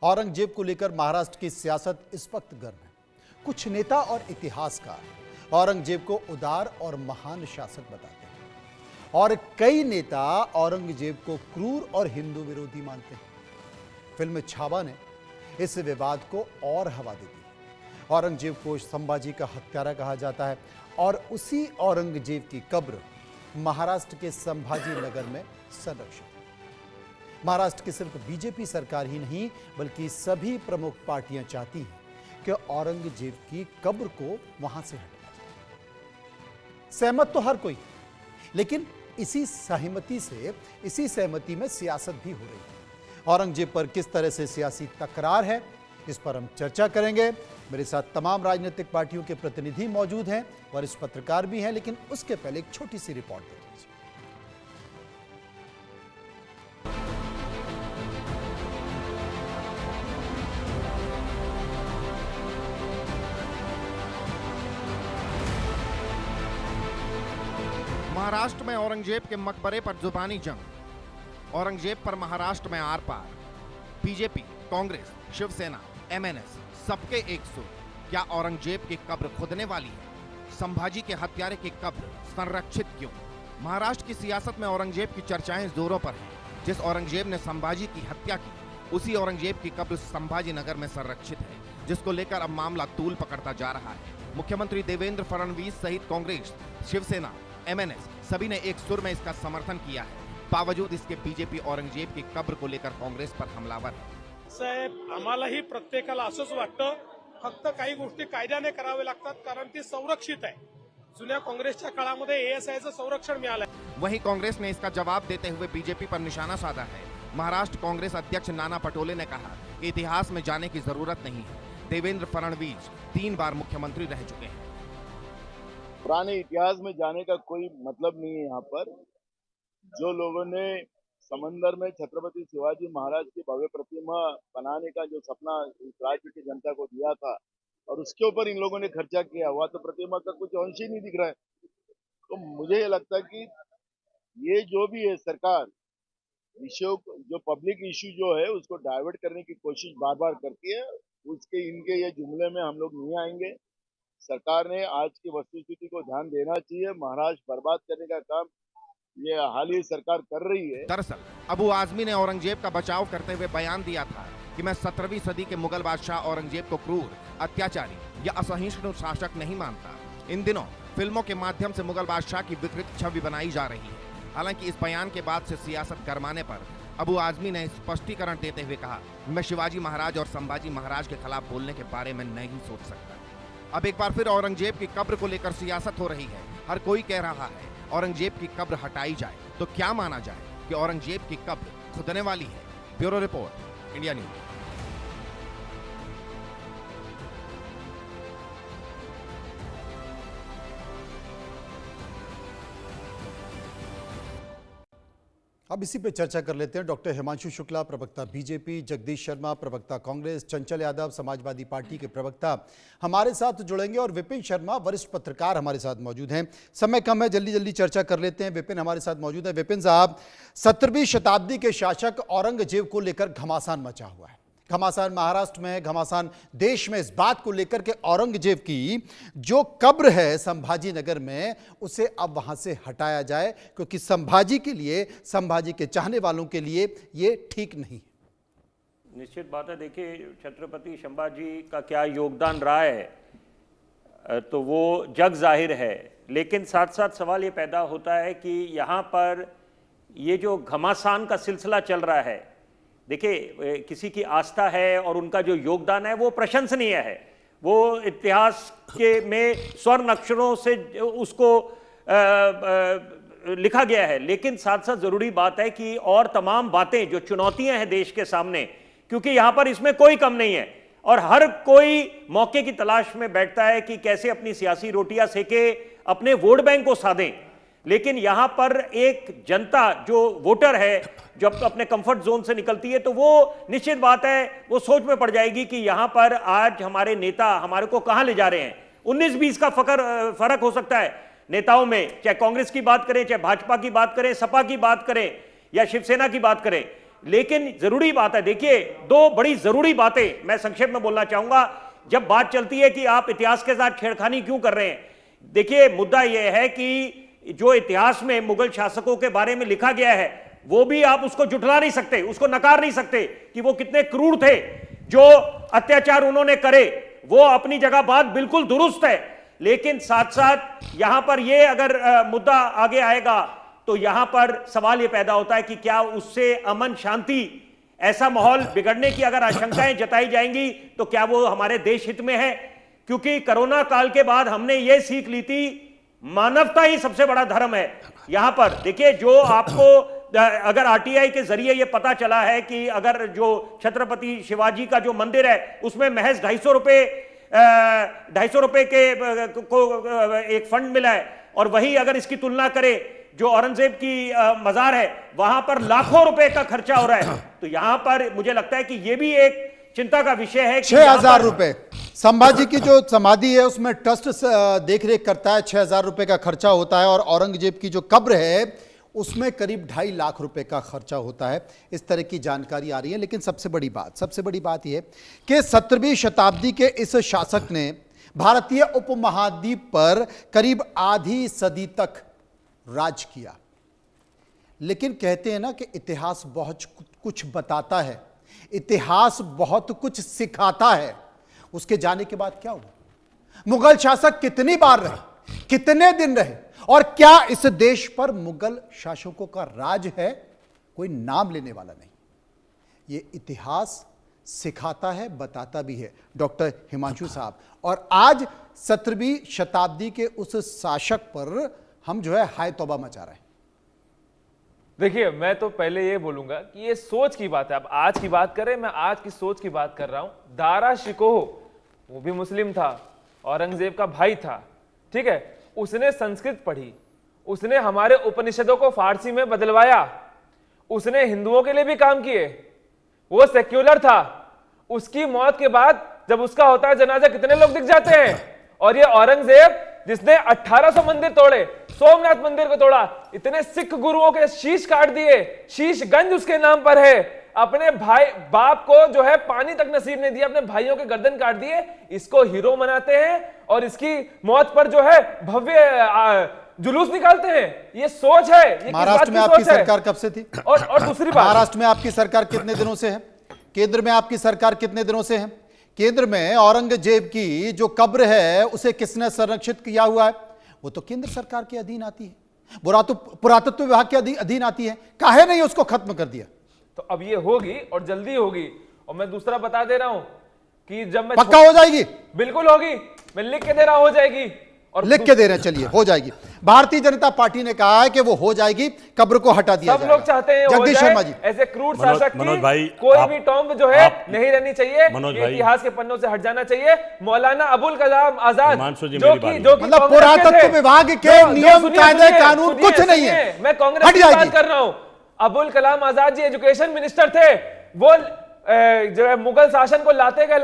औरंगजेब को लेकर महाराष्ट्र की सियासत इस वक्त गर्म है। कुछ नेता और इतिहासकार औरंगजेब को उदार और महान शासक बताते हैं और कई नेता औरंगजेब को क्रूर और हिंदू विरोधी मानते हैं। फिल्म छावा ने इस विवाद को और हवा दे दी। औरंगजेब को संभाजी का हत्यारा कहा जाता है और उसी औरंगजेब की कब्र महाराष्ट्र के संभाजी नगर में संरक्षित है। महाराष्ट्र की सिर्फ बीजेपी सरकार ही नहीं बल्कि सभी प्रमुख पार्टियां चाहती हैं कि औरंगजेब की कब्र को वहां से हटाया जाए। सहमत तो हर कोई, लेकिन इसी सहमति में सियासत भी हो रही है। औरंगजेब पर किस तरह से सियासी तकरार है, इस पर हम चर्चा करेंगे। मेरे साथ तमाम राजनीतिक पार्टियों के प्रतिनिधि मौजूद हैं, वरिष्ठ पत्रकार भी हैं, लेकिन उसके पहले एक छोटी सी रिपोर्ट देख लीजिए। महाराष्ट्र में औरंगजेब के मकबरे पर जुबानी जंग। औरंगजेब पर महाराष्ट्र में आर पार। बीजेपी, कांग्रेस, शिवसेना, एमएनएस सबके एक सुर। क्या औरंगजेब की कब्र खुदने वाली है? संभाजी के हत्यारे की कब्र संरक्षित क्यों? महाराष्ट्र की सियासत में औरंगजेब की चर्चाएं जोरों पर हैं। जिस औरंगजेब ने संभाजी की हत्या की, उसी औरंगजेब की कब्र संभाजी नगर में संरक्षित है, जिसको लेकर अब मामला तूल पकड़ता जा रहा है। मुख्यमंत्री देवेंद्र फडणवीस सहित कांग्रेस, शिवसेना, एमएनएस सभी ने एक सुर में इसका समर्थन किया है। बावजूद इसके बीजेपी औरंगजेब की कब्र को लेकर काँग्रेस पर हमलावर है। साहेब, आम्हालाही प्रत्येकाला असंच वाटतं, फक्त काही गोष्टी कायद्याने करावे लागतात कारण ती संरक्षित आहे। जुन्या काँग्रेसच्या काळामध्ये एएसआयचं संरक्षण मिळालं। वहीं कांग्रेस ने इसका जवाब देते हुए बीजेपी पर निशाना साधा है। महाराष्ट्र कांग्रेस अध्यक्ष नाना पटोले ने कहा कि इतिहास में जाने की जरूरत नहीं है। देवेंद्र फडणवीस 3 बार मुख्यमंत्री रह चुके हैं। पुराने इतिहास में जाने का कोई मतलब नहीं है। यहाँ पर जो लोगों ने समंदर में छत्रपति शिवाजी महाराज की भव्य प्रतिमा बनाने का जो सपना इस राज्य की जनता को दिया था और उसके ऊपर इन लोगों ने खर्चा किया हुआ, तो प्रतिमा का कुछ अंश ही नहीं दिख रहा है। तो मुझे ये लगता है कि ये जो भी है सरकार इश्यू, जो पब्लिक इश्यू जो है उसको डाइवर्ट करने की कोशिश बार बार करती है। उसके इनके ये जुमले में हम लोग नहीं आएंगे। सरकार ने आज की वस्तुस्थिति को ध्यान देना चाहिए। महाराष्ट्र बर्बाद करने का काम ये हालिया सरकार कर रही है। दरअसल अबू आजमी ने औरंगजेब का बचाव करते हुए बयान दिया था कि मैं 17वीं सदी के मुगल बादशाह औरंगजेब को क्रूर, अत्याचारी या असहिष्णु शासक नहीं मानता। इन दिनों फिल्मों के माध्यम से मुगल बादशाह की विकृत छवि बनाई जा रही है। हालांकि इस बयान के बाद से सियासत गरमाने पर अबू आजमी ने स्पष्टीकरण देते हुए कहा, मैं शिवाजी महाराज और संभाजी महाराज के खिलाफ बोलने के बारे में नहीं सोच सकता। अब एक बार फिर औरंगजेब की कब्र को लेकर सियासत हो रही है। हर कोई कह रहा है औरंगजेब की कब्र हटाई जाए तो क्या माना जाए कि औरंगजेब की कब्र खुदने वाली है। Bureau report, India news. अब इसी पे चर्चा कर लेते हैं। डॉक्टर हिमांशु शुक्ला, प्रवक्ता बीजेपी, जगदीश शर्मा, प्रवक्ता कांग्रेस, चंचल यादव, समाजवादी पार्टी के प्रवक्ता हमारे साथ जुड़ेंगे और विपिन शर्मा, वरिष्ठ पत्रकार हमारे साथ मौजूद हैं। समय कम है, जल्दी जल्दी चर्चा कर लेते हैं। विपिन हमारे साथ मौजूद है। विपिन साहब, 17वीं शताब्दी के शासक औरंगजेब को लेकर घमासान मचा हुआ है। घमासान महाराष्ट्र में, घमासान देश में, इस बात को लेकर के औरंगजेब की जो कब्र है संभाजी नगर में, उसे अब वहां से हटाया जाए, क्योंकि संभाजी के लिए, संभाजी के चाहने वालों के लिए ये ठीक नहीं। निश्चित बात है। देखिए, छत्रपति संभाजी का क्या योगदान रहा है तो वो जग जाहिर है, लेकिन साथ साथ सवाल ये पैदा होता है कि यहाँ पर ये जो घमासान का सिलसिला चल रहा है, देखिए किसी की आस्था है और उनका जो योगदान है वो प्रशंसनीय है। वो इतिहास के में स्वर्ण अक्षरों से उसको लिखा गया है, लेकिन साथ साथ जरूरी बात है कि और तमाम बातें जो चुनौतियां हैं देश के सामने, क्योंकि यहां पर इसमें कोई कम नहीं है और हर कोई मौके की तलाश में बैठता है कि कैसे अपनी सियासी रोटियां सेके, अपने वोट बैंक को साधें। लेकिन यहां पर एक जनता जो वोटर है, जब अपने कंफर्ट जोन से निकलती है तो वो निश्चित बात है वो सोच में पड़ जाएगी कि यहां पर आज हमारे नेता हमारे को कहां ले जा रहे हैं। 19-20 का फर्क हो सकता है नेताओं में, चाहे कांग्रेस की बात करें, चाहे भाजपा की बात करें, सपा की बात करें या शिवसेना की बात करें। लेकिन जरूरी बात है, देखिए दो बड़ी जरूरी बातें मैं संक्षेप में बोलना चाहूंगा। जब बात चलती है कि आप इतिहास के साथ छेड़खानी क्यों कर रहे हैं, देखिए मुद्दा यह है कि जो इतिहास में मुगल शासकों के बारे में लिखा गया है वो भी आप उसको जुटला नहीं सकते, उसको नकार नहीं सकते कि वो कितने क्रूर थे, जो अत्याचार उन्होंने करे वो अपनी जगह बात बिल्कुल दुरुस्त है। लेकिन साथ साथ यहां पर ये अगर मुद्दा आगे आएगा तो यहां पर सवाल ये पैदा होता है कि क्या उससे अमन शांति, ऐसा माहौल बिगड़ने की अगर आशंकाएं जताई जाएंगी तो क्या वो हमारे देश हित में है? क्योंकि कोरोना काल के बाद हमने ये सीख ली थी, मानवता ही सबसे बड़ा धर्म है। यहां पर देखिए, जो आपको अगर आरटीआई के जरिए ये पता चला है कि अगर जो छत्रपति शिवाजी का जो मंदिर है उसमें महज 250 रुपए के को एक फंड मिला है, और वही अगर इसकी तुलना करें जो औरंगजेब की मजार है वहां पर लाखों रुपए का खर्चा हो रहा है, तो यहां पर मुझे लगता है कि यह भी एक चिंता का विषय है। 6,000 रुपए संभाजी की जो समाधि है उसमें ट्रस्ट देखरेख करता है, 6,000 रुपए का खर्चा होता है, और औरंगजेब की जो कब्र है उसमें करीब 2.5 लाख रुपए का खर्चा होता है। इस तरह की जानकारी आ रही है। लेकिन सबसे बड़ी बात यह कि 17वीं शताब्दी के इस शासक ने भारतीय उपमहाद्वीप पर करीब आधी सदी तक राज किया। लेकिन कहते हैं ना कि इतिहास बहुत कुछ बताता है, इतिहास बहुत कुछ सिखाता है। उसके जाने के बाद क्या हुआ? मुगल शासक कितनी बार रहे, कितने दिन रहे, और क्या इस देश पर मुगल शासकों का राज है? कोई नाम लेने वाला नहीं। यह इतिहास सिखाता है, बताता भी है। डॉक्टर हिमांशु साहब, और आज 17वीं शताब्दी के उस शासक पर हम जो है हाय तौबा मचा रहे हैं। देखिए, मैं तो पहले ये बोलूंगा कि ये सोच की बात है। अब आज की बात करें, मैं आज की सोच की बात कर रहा हूं। दारा शिकोह वो भी मुस्लिम था, औरंगजेब का भाई था, ठीक है। उसने संस्कृत पढ़ी, उसने हमारे उपनिषदों को फारसी में बदलवाया, उसने हिंदुओं के लिए भी काम किए, वो सेक्युलर था। उसकी मौत के बाद जब उसका होता है जनाजा, कितने लोग दिख जाते हैं। और ये औरंगजेब जिसने 1800 मंदिर तोड़े, सोमनाथ मंदिर को तोड़ा, इतने सिख गुरुओं के शीश काट दिए, शीशगंज उसके नाम पर है। अपने भाई बाप को जो है पानी तक नसीब नहीं दिया, अपने भाइयों के गर्दन काट दिए। इसको हीरो मनाते हैं और इसकी मौत पर जो है भव्य जुलूस निकालते हैं। ये सोच है। ये महाराष्ट्र में आपकी सरकार कब से थी? और दूसरी बात, महाराष्ट्र में आपकी सरकार कितने दिनों से है? केंद्र में आपकी सरकार कितने दिनों से है? केंद्र में औरंगजेब की जो कब्र है उसे किसने संरक्षित किया हुआ है? वो तो केंद्र सरकार के अधीन आती है, पुरातत्व विभाग के अधीन आती है। काहे नहीं उसको खत्म कर दिया? तो अब ये होगी और जल्दी होगी। और मैं दूसरा बता दे रहा हूं कि जब मैं पक्का हो जाएगी, बिल्कुल होगी, मैं लिख के दे रहा हूं, हो जाएगी। और लिख के दे रहे हैं, चलिए हो जाएगी। भारतीय जनता पार्टी ने कहा है कि वो हो जाएगी, कब्र को हटा दिया सब लोग चाहते हैं जगदीश शर्मा जी, ऐसे क्रूर शासक मनोज भाई, कोई भी टॉम्ब जो है नहीं रहनी चाहिए, मनोज भाई, इतिहास के पन्नों से हट जाना चाहिए। मौलाना अबुल कलाम आजाद जो मतलब पुरातत्व विभाग के नियम कायदे कानून कुछ नहीं है, मैं कांग्रेस की बात कर रहा हूं। अबुल कलाम आजाद जी एजुकेशन मिनिस्टर थे, वो जो है मुगल शासन को लाते गए,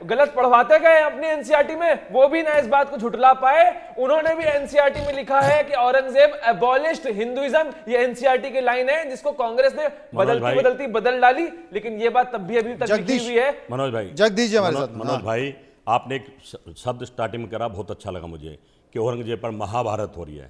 गलत पढ़वाते गए अपनी एनसीईआरटी में, वो भी ना इस बात को झुठला पाए। उन्होंने भी एनसीईआरटी में लिखा है कि औरंगजेब एबॉलिश्ड हिंदुइज्म, ये एनसीईआरटी की लाइन है जिसको कांग्रेस ने बदलती बदल डाली, लेकिन ये बात तब भी अभी तक लिखी हुई है। मनोज भाई, जगदीश जी हमारे साथ। मनोज भाई, आपने एक शब्द स्टार्टिंग में करा, बहुत अच्छा लगा मुझे, कि औरंगजेब पर महाभारत हो रही है।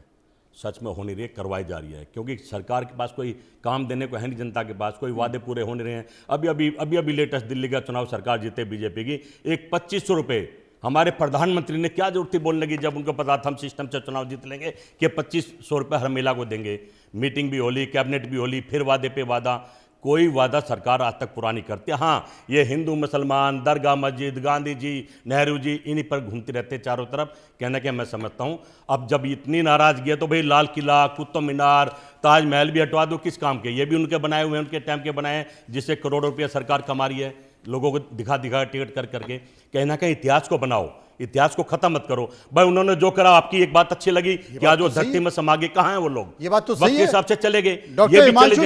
सच में हो नहीं रही है, करवाई जा रही है, क्योंकि सरकार के पास कोई काम देने को है नहीं, जनता के पास कोई वादे पूरे हो नहीं रहे हैं। अभी लेटेस्ट दिल्ली का चुनाव सरकार जीते बीजेपी की, एक 2500 रुपये हमारे प्रधानमंत्री ने, क्या जरूरत थी बोलने की, जब उनको पता था हम सिस्टम से चुनाव जीत लेंगे, कि 2500 रुपये हर महिला को देंगे। मीटिंग भी होली, कैबिनेट भी होली, फिर वादे पे वादा, कोई वादा सरकार आज तक पूरा नहीं करती। हाँ, ये हिंदू मुसलमान, दरगाह मस्जिद, गांधी जी, नेहरू जी, इन्हीं पर घूमती रहते चारों तरफ। कहना क्या मैं समझता हूँ, अब जब इतनी नाराजगी है तो भाई लाल किला, कुतुब मीनार, ताजमहल भी हटवा दो, किस काम के? ये भी उनके बनाए हुए हैं, उनके टाइम के बनाए हैं, जिससे करोड़ों रुपया सरकार कमा रही है, लोगों को दिखा टिकट कर करके। कहना क्या, इतिहास को बनाओ, इतिहास को खत्म मत करो। भाई उन्होंने जो करा, आपकी एक बात अच्छी लगी कि आज वो धरती में समा गए, कहां हैं वो लोग? ये बात तो सही है, हिसाब से चले गए। डॉक्टर हिमांशु,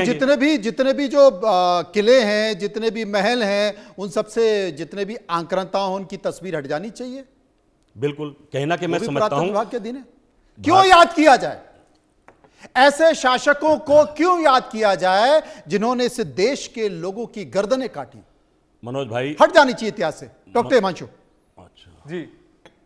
जितने भी जो किले हैं, जितने भी महल हैं, उन सबसे जितने भी आक्रांता हो, उनकी तस्वीर हट जानी चाहिए। बिल्कुल, कहना कि मैं समझता हूं विभाग के दिन है, क्यों याद किया जाए? ऐसे शासकों को क्यों याद किया जाए जिन्होंने इस देश के लोगों की गर्दनें काटी? मनोज भाई, हट जानी चाहिए इतिहास से। डॉक्टर हिमांशु। अच्छा, जी,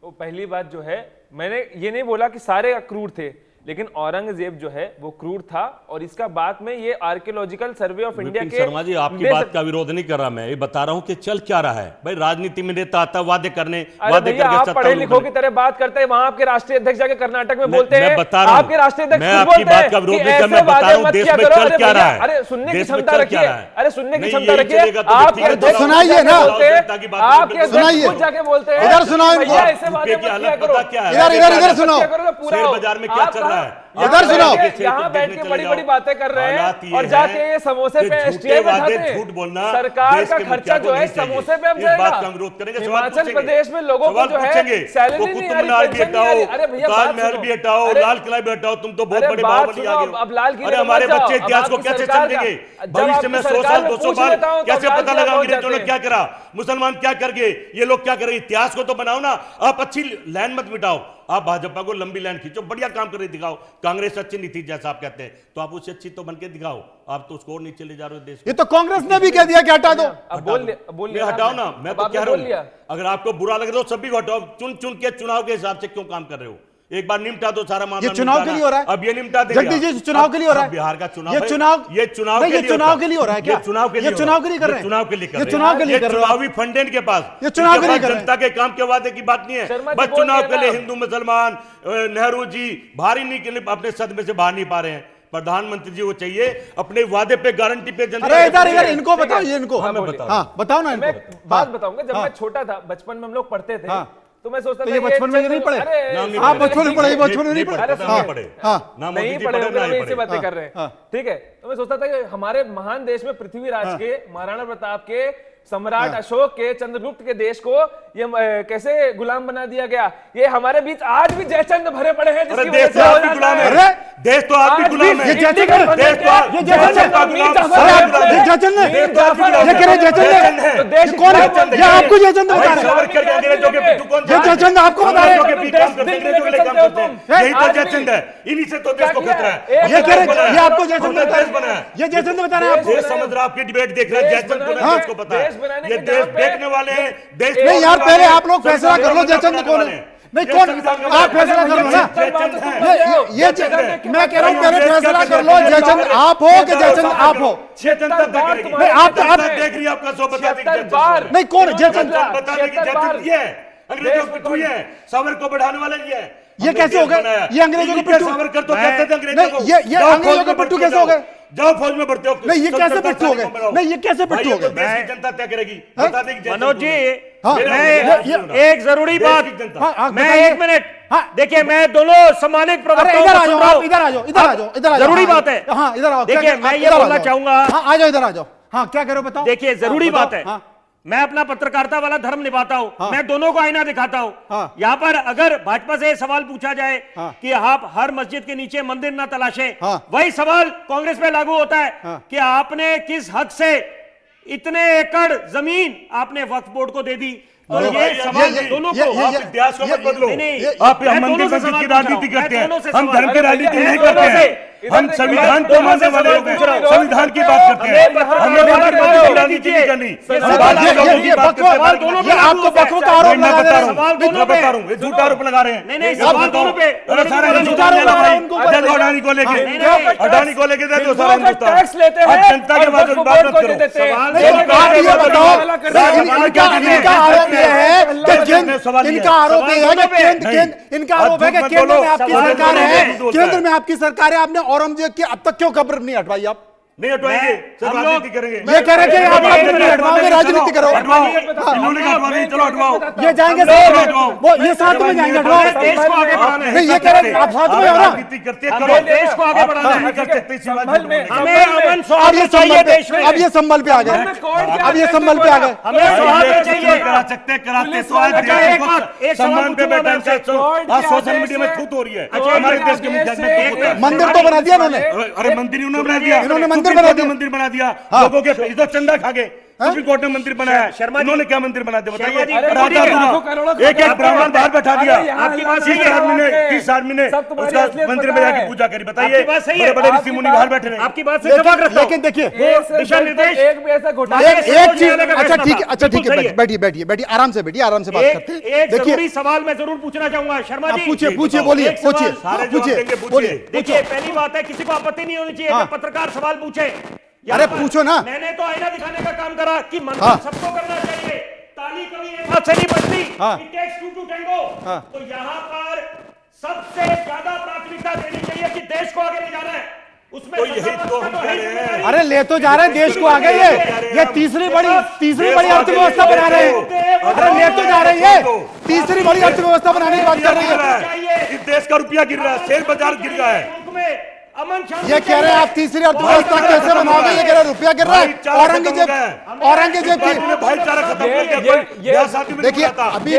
वो पहली बात जो है, मैंने ये नहीं बोला कि सारे क्रूर थे, लेकिन औरंगजेब जो है वो क्रूर था। और इसका बात में ये archaeological survey of India Vipin के शर्मा जी, आपकी बात का विरोध नहीं कर रहा, मैं ये बता रहा हूं कि चल क्या रहा है भाई। राजनीति में नेता आता वादे करने, अरे वादे भैया, करके आप सत्ता पढ़े में लिखो की तरह बात करते हैं। वहां आपके राष्ट्रीय अध्यक्ष जाके कर्नाटक में बोलते हैं, मैं बता रहा हूं, आपके राष्ट्रीय अध्यक्ष मैं खुद आपकी बोलते हैं बात का विरोध कि नहीं कर, ऐसे मैं बता वादे रहा हूं मत देश किया में करो। चल अरे क्या भैया, रहा है, अरे सुनने की देश में क्षमता चल क्या रखिए, रहा है। अरे सुनने की नहीं, क्षमता यही रखिए। चलेगा तो आपके ठीक है, अध्यक्ष सुनाइए ना। बोलते हैं, जनता की बात आपके सुनिए। अध्यक्ष सुनाइए। खुद जाके बोलते हैं, इधर सुनाओ इनको। भैया ऐसे वादे रुपए मत की किया हालत करो। पता क्या है? इधर सुनाओ। शेयर बाजार में क्या चल रहा है? इधर सुनाओ। यहाँ बैठ के बड़ी बड़ी बातें कर रहे हैं और जाके ये समोसे पे एसटीआई बैठाते हैं। झूठ बोलना, सरकार देश का के खर्चा मुखिया जो को है नहीं चाहिए। समोसे पे अब इस बात जाएगा। का अनुरोध करेंगे, सवाल हिमाचल पूछेंगे। प्रदेश में लोगों को सवाल जो है पूछेंगे। सैलरी वो नहीं कुतुब आ रही, मीनार भी पेंशन नहीं आ रही। हटाओ, अरे भैया ताज बात महल सुनो। भी हटाओ, अरे लाल किला भी हटाओ, तुम तो बहुत अरे बड़े बात बाहुबली सुनो, आ गए हो। अब लाल किले अरे पे हमारे मत जाओ, बच्चे अब इतिहास को आपकी कैसे सरकार का- समझेंगे? जब भविष्य में आपकी 100 सरकार साल में 200 पूछ साल लेता हूं, तो कैसे लाल पता किला लगा पहुंच अंग्रेजों ने जाते क्या करा, मुसलमान क्या कर गए, ये लोग क्या कर रहे। इतिहास को तो बनाओ ना, आप अच्छी लाइन मत मिटाओ। आप भाजपा को लंबी लाइन खींचो, बढ़िया काम कर रही दिखाओ। कांग्रेस अच्छी नहीं थी जैसा आप कहते हैं, तो आप उससे अच्छी तो बन के दिखाओ। आप तो उसको और नीचे ले जा रहे हो देश ये तो कांग्रेस ने भी कह दिया कि हटा दो। अब बोल में हटाओ ना, मैं तो कह रहा हूं अगर आपको बुरा लग रहा हो सभी को हटाओ। चुन चुन के चुनाव के हिसाब से क्यों काम कर रहे हो? एक बार निपटा दो सारा मामला। ये चुनाव के लिए हो रहा है। अब ये निपटा देंगे। जगदीश जी, चुनाव के लिए हो रहा है। बिहार का चुनाव, ये चुनाव नहीं, ये चुनाव के लिए हो रहा है क्या? ये चुनाव के लिए ये चुनाव के लिए कर रहे हैं। चुनाव के लिए कर ये रहे हैं। चुनाव के लिए ये कर रहे हैं। चुनावी फंड है इनके पास। ये चुनाव के लिए इनके कर पास रहे हैं। जनता के काम के वादे की बात नहीं है। शर्मा जी बस बोल चुनाव दिया के लिए ना। हिंदू मुसलमान नेहरू जी भारी नहीं के लिए अपने सदमे से बाहर नहीं पा रहे हैं। प्रधानमंत्री जी को चाहिए अपने वादे पे, गारंटी पे जनता। अरे इधर इनको बताइए, इनको। हाँ, मैं बता रहा हूं। हाँ बताओ ना मैं इनको। बात हाँ, बताऊंगा। जब हाँ। मैं छोटा था, बचपन में हम लोग पढ़ते थे, हाँ। तो मैं सोचता तो था ये बचपन में नहीं पढ़े? आप बचपन में पढ़े, बचपन में नहीं पढ़े? अरे नहीं पढ़े। हाँ। ना मोदी नहीं जी पढ़े पढ़े, होंगे, ना हम ही ऐसी पढ़े। बातें कर रहे हैं। ठीक है, तो मैं सोचता था कि हमारे महान देश में पृथ्वीराज के, महाराणा प्रताप के, सम्राट अशोक के, चंद्रगुप्त के देश को ये कैसे गुलाम बना दिया गया। ये हमारे बीच आज भी जयचंद भरे पड़े हैं, जिसकी वजह देश से तो हो आप भी जाता गुलाम है। है। अरे! देश तो आप भी आज गुलाम भी है। ये जयचंद देश तो आप- ये जयचंद है। मीर जाफर ये जयचंद है। देश तो आप भी गुलाम ये कह रहे है। जयचंद है। तो देश ये कौन है? जयचंद ये आपको जयचंद बता भाई रहे हैं। सावरकर के अंग्रेजों के पिट्ठू कौन ये जयचंद आपको बता रहे अंग्रेजों के हैं। भी काम करते हैं, अंग्रेजों के लिए काम करते हैं। यही तो जयचंद है। इन्हीं से तो देश को खतरा है। ये कह रहे हैं, ये आपको जयचंद हमने बता देश रहे बनाया। हैं। ये जयचंद बता रहे हैं आपको। देश समझ रहा, आपकी डिबेट देख रहा है, देश जयचंद को बनाने- देश को पता देश बनाने है। ये के देश नाम पे- देखने वाले हैं, देश नहीं यार, पहले आप लोग फैसला कर लो जयचंद कौन है। नहीं कौन, आप फैसला कर लो ना। मैं कह रहा हूँ पहले फैसला कर लो, जयचंद आप हो कि जयचंद आप हो। नहीं, आप देख रही है आपका सो बता देगी जयचंद। नहीं कौन है जयचंद? बता देगी जयचंद ये है, अंग्रेजों के पिट्ठू ये है, सावरकर को बढ़ाने वाले ये है। ये कैसे हो गए? ये अंग्रेजों के पिट्ठू? सावरकर तो कहते थे अंग्रेजों नहीं, को। ये जाओ अंग्रेजों फौज के में पिट्ठू बढ़ते कैसे हो जाओ। गए? जाओ फौज में बढ़ते हो। नहीं, ये कैसे पिट्ठू हो गए? नहीं, ये कैसे भाई, पिट्ठू ये हो तो गए? देश की जनता तय करेगी। बता देगी जयचंद मनोज जी, कौन है। हाँ, मैं एक जरूरी देश बात, की जनता। हाँ, मैं बताइए। 1 मिनट, हाँ। देखिए मैं दोनों सम्मानित अरे प्रवक्ताओं इधर को आ सुन जाओ, रहा आप हूं। इधर आ जाओ, इधर आ जाओ, इधर आ जाओ। जरूरी हाँ, बात है। हाँ इधर आओ। देखिए, क्या- मैं ये इधर आ बोलना जाओ। चाहूंगा। हाँ आ जाओ, इधर आ जाओ। हाँ क्या कह रहे हो बताओ। देखिए जरूरी हाँ, बात है। हाँ, मैं अपना पत्रकारिता वाला धर्म निभाता हूं। हाँ। मैं दोनों को आईना दिखाता हूं। हाँ। यहां पर अगर भाजपा से सवाल पूछा जाए हाँ। कि आप हर मस्जिद के नीचे मंदिर ना तलाशें, हाँ। वही सवाल कांग्रेस पे लागू होता है हाँ। कि आपने किस हक से इतने एकड़ जमीन आपने वक्फ बोर्ड को दे दी। तो अरे ये भाई, सवाल ये- दोनों ये- को, ये- आप इतिहास को मत बदलो। नहीं, नहीं, आप मैं मंदिर दोनों से मस्जिद सवाल की पूछ रहा राजनीति हूं। मैं करते हैं, दोनों से हम सवाल- धर्म की राजनीति मैं नहीं दोनों करते से- हैं। हम संविधान को दोनों मानने से वाले सवाल लोग हैं, पूछ रहा हूं। संविधान की बात करते हैं। हम लोग हमें मंदिर की राजनीति नहीं करनी। ये सवाल दोनों पे आपको लागू बकरों का होता है। आरोप मैं लगा बता रहे रहा हैं। हूँ, सवाल दोनों मैं बता पे। रहा हूँ, ये झूठा आरोप लगा रहे हैं। नहीं, नहीं, ये सवाल बताओ। दोनों पे। अरे सारा दोनों पे हिंदुस्तान लगा ले लो रहे हैं भाई। उनको। दे दो अडानी को लेके, नहीं, नहीं, अडानी को लेके दे दो सारा हिंदुओं का हिंदुस्तान। टैक्स लेते हैं आप जनता के और बाद वक्फ बात बोर्ड मत को दे करो। देते हैं। सवाल नहीं, दोनों आप ये पे। बताओ, सवाल इनका क्या है? इनका आरोप यह है कि जज ने सवाल लिया। इनका आरोप यह है कि इनका आरोप है कि केंद्र में आपकी सवाल सरकार दोनों है, पे। केंद्र में आपकी सरकार है, आपने औरंगजेब की अब तक क्यों कब्र नहीं हटवाई आप? नहीं हटवाएंगे, सिर्फ हम लोग- राजनीति करेंगे। ये कह रहे थे आप कब्र नहीं हटवाओगे, राजनीति करो। हटवाओ, इन्होंने कहा हटवा दी, चलो हटवाओ। ये जाएंगे वो ये साथ में जाएंगे हटवाओ। देश को आगे बढ़ाना है। नहीं ये कह रहे हैं, आप साथ में हो ना। राजनीति करते हैं, करो। हमें देश को आगे बढ़ाना नहीं है। कर सकते इसी बात संभल में- को। हमें अमन अब सौहार्द ये चाहिए संभल देश में। पे, अब ये संभल पे आ गए, अब ये संभल पे आ गए। हमें सौहार्द चाहिए। करा सकते हैं, कराते तो आज अच्छा, देश एक को बात- एक सम्मान सवाल पे पूछूंगा बैठा मैं है। आज सोशल मीडिया में थूत हो रही है। अच्छा, हमारे एक देश के मुखिया में थूत होता है। मंदिर तो बना दिया इन्होंने। अरे मंदिर इन्होंने बना दिया, इन्होंने मंदिर सुप्रीम बना कोर्ट ने दिया। मंदिर बना दिया हाँ। लोगों के, इधर चंदा खा गए सुप्रीम कोर्ट ने मंत्री बनाया है, शर्मा जी, उन्होंने क्या मंत्री बना दिया शर्मा जी, बताइए? मोदी के लाखों करोड़ों एक एक ब्राह्मण बाहर बैठा दिया, आपकी बात सही है। 30 आदमी ने उसका मंदिर में जाके पूजा करी, बताइए? आपकी बात सही है। बड़े ऋषि मुनि बाहर बैठे हैं। आपकी बात से इत्तेफाक रखता हूं। लेकिन देखिए दिशा निर्देश एक भी ऐसा घोटाला एक चीज, अच्छा फैसला ठीक है, था। अच्छा ठीक बिल्कुल है, सही बैठिए बैठिए बैठिए, आराम से बैठिए, आराम से बात करते हैं। एक देखिए जरूरी सवाल मैं जरूर पूछना चाहूंगा शर्मा आप जी। पूछिए पूछिए, एक बोलिए, सवाल, पूछिए, सारे जवाब पूछिए, देंगे, पूछिए। बोलिए। देखिए पहली बात है, किसी को आपत्ति नहीं होनी चाहिए हाँ। कि पत्रकार सवाल पूछे। यहाँ अरे पर पूछो ना। मैंने तो आईना दिखाने का काम करा कि मंथन हाँ। सबको करना चाहिए, ताली कभी एक हाथ से नहीं बजती। हाँ। It takes two to tango। हाँ। तो यहाँ पर सबसे ज्यादा प्राथमिकता देनी चाहिए कि देश को आगे ले जाना है, उसमें तो यही सत्ता तो पक्ष हम का कह है रहे हैं। जिम्मेदारी। अरे ले तो जा रहे हैं देश को आगे, ये तीसरी बड़ी अर्थव्यवस्था बना रहे हैं। अरे ले तो जा रही है, तीसरी बड़ी अर्थव्यवस्था बनाने की बात कर रही है। इस देश का रुपया गिर रहा है, शेयर बाजार गिर रहा है। मुल्क में अमन शांति ये कह रहे हैं आप तीसरी अर्थव्यवस्था कैसे बनाओगे, ये कह रहे हैं रुपया गिर रहा है। औरंगजेब की भाईचारा खत्म कर दिया। ये- ब्याह शादी में देखिए, नहीं होता। अभी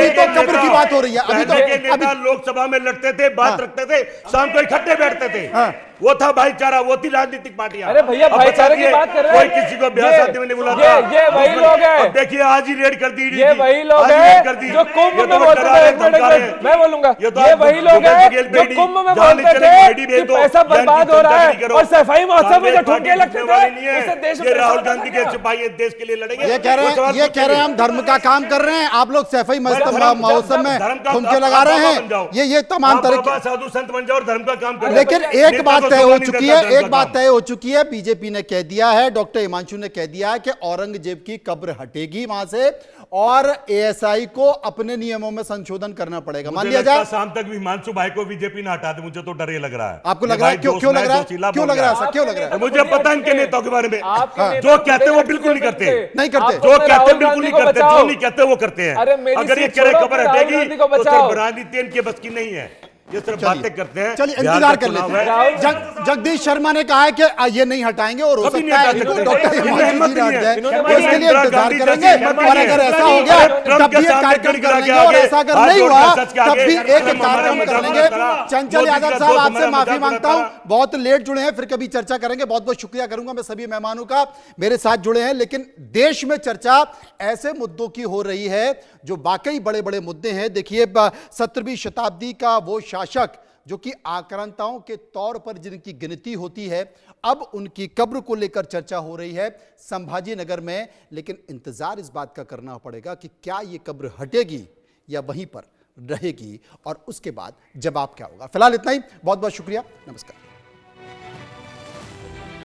तो कब्र की बात हो रही है। अभी पहले के तो नेता लोकसभा में लड़ते थे, बात रखते थे, शाम को इकट्ठे बैठते थे, वो था भाईचारा, वो थी राजनीतिक पार्टियां। अरे भैया, अब भाईचारे की बताइए, बात कर रहे हैं। कोई किसी को ब्याह ये- शादी में नहीं बुलाता। ये वही लोग हैं। अब देखिए आज ही रेड कर दी। ये वही लोग आज ही हैं रेड कर दी। जो कुंभ ये में तो बोलते डरा थे, रहे, एक मिनट, धमका रहे हैं। मैं बोलूंगा, ये तो ये आप वही लोग गूगल हैं पे जो बेटी, कुंभ में जहाँ बोलते चले थे बेटी कि भेज दो, पैसा जहाँ बर्बाद की हो रहा चिंता है, नहीं करो। और सफाई महोत्सव में जो कांग्रेस ठुमके पार्टी लगते जीतने वाली नहीं थे है। उससे देश में ये पैसा राहुल बचा गांधी के गया। सिपाही हैं, देश के लिए लड़ेंगे। ये कह रहे वो हैं, सवाल ये कह रहे हैं हम पूछेंगे। धर्म का काम कर रहे हैं, आप लोग सफाई धर्म- महोत्सव में धर्म का ठुमके आप लगा रहे बाबा बन जाओ। हैं। ये तमाम आप तरह बाबा के, साधु संत बन जाओ और धर्म का काम करो। लेकिन एक नेता बात को तय शोभा हो नहीं चुकी देता है, धर्म एक का बात काम। तय हो चुकी है, बीजेपी ने कह दिया है, डॉक्टर हिमांशु ने कह दिया है कि औरंगजेब की कब्र हटेगी वहां से और एएसआई को अपने नियमों में संशोधन करना पड़ेगा। मान मुझे लिया लगता जाए, है शाम तक भी हिमांशु भाई को बीजेपी ना हटा दे, मुझे तो डर ये लग रहा है। आपको ये लग रहा है भाई क्यों दोस्त क्यों लग है, रहा जोशीला है, क्यों बोल लग रहा है है। ऐसा, क्यों लग रहा है? मुझे पता है इनके नेताओं के बारे में। आपके हाँ, नेता जो कहते हैं वो नहीं बिल्कुल नहीं करते, नहीं करते। आप जो तो कहते हैं राहुल बिल्कुल नहीं गांधी को करते, बचाओ। जो नहीं कहते वो करते हैं। अरे मेरी अगर ये सीट कह रहे छोड़ो, खबर राहुल हटेगी गांधी को तो बचाओ। सिर्फ राजनीति इनके बस की नहीं है, ये सिर्फ बातें करते हैं। चलिए बिहार इंतजार का कर चुनाव लेते है। हैं। जगदीश शर्मा ने कहा है कि ये नहीं हटाएंगे और हो कभी नहीं सकता है हटा कि सकते। डॉक्टर इनमें हिमांशु हिम्मत जी नहीं हट है। जाए, इन्होंने वो इसके लिए इंदिरा इंतजार गांधी करेंगे। जैसी हिम्मत और नहीं अगर है। ऐसा हो गया ट्रंप तब के भी एक सामने कार्यक्रम गिड़गिड़ा करेंगे, के और आगे, ऐसा अगर हाथ नहीं जोड़ हुआ के सच के तब आगे, भी एक अरे मामा कार्यक्रम ने करेंगे। मजाक चंचल मोदी यादव का साहब, दोस्त आपसे हमारा माफी मजाक मांगता हूं, उड़ाता बहुत लेट जुड़े हैं, फिर कभी चर्चा करेंगे। बहुत बहुत शुक्रिया करूंगा मैं सभी मेहमानों का मेरे साथ जुड़े हैं। लेकिन देश में चर्चा ऐसे मुद्दों की हो रही है जो वाकई बड़े बड़े मुद्दे हैं। देखिए 17वीं शताब्दी का वो शासक जो कि आक्रांताओं के तौर पर जिनकी गिनती होती है, अब उनकी कब्र को लेकर चर्चा हो रही है संभाजी नगर में। लेकिन इंतजार इस बात का करना पड़ेगा कि क्या ये कब्र हटेगी या वहीं पर रहेगी, और उसके बाद जवाब क्या होगा। फिलहाल इतना ही, बहुत बहुत शुक्रिया, नमस्कार।